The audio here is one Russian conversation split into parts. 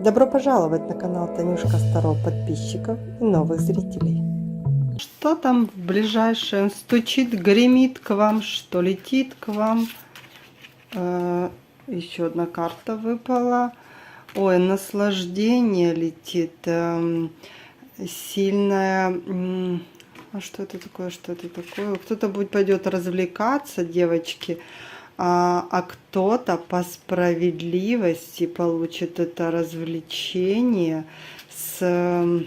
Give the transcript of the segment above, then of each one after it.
Добро пожаловать на канал Танюшка Старо подписчиков и новых зрителей. Что там в ближайшее? Стучит, гремит к вам, что летит к вам? Еще одна карта выпала. Ой, наслаждение летит. Сильное... А что это такое? Что это такое? Кто-то пойдет развлекаться, девочки. А кто-то по справедливости получит это развлечение с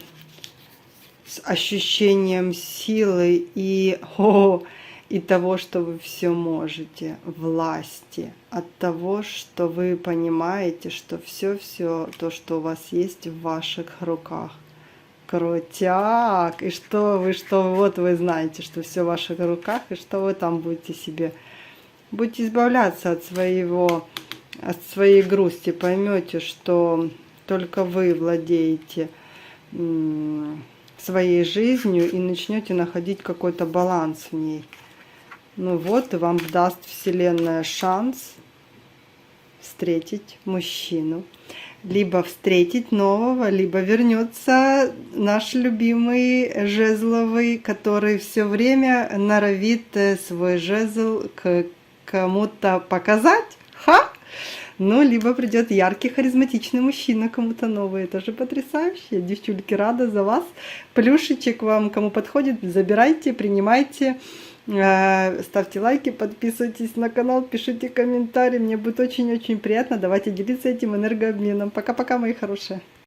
ощущением силы и того, что вы все можете, власти, от того, что вы понимаете, что все то, что у вас есть в ваших руках. Крутяк! И что вот вы знаете, что все в ваших руках, и что вы там будете избавляться от своей грусти, поймете, что только вы владеете своей жизнью и начнете находить какой-то баланс в ней. Ну вот, и вам даст Вселенная шанс встретить мужчину. Либо встретить нового, либо вернется наш любимый жезловый, который все время норовит свой жезл к кому-то показать. Ну, либо придет яркий, харизматичный мужчина кому-то новый. Это же потрясающе. Девчульки, рада за вас. Плюшечек вам, кому подходит, забирайте, принимайте. Ставьте лайки, подписывайтесь на канал, пишите комментарии. Мне будет очень-очень приятно. Давайте делиться этим энергообменом. Пока-пока, мои хорошие.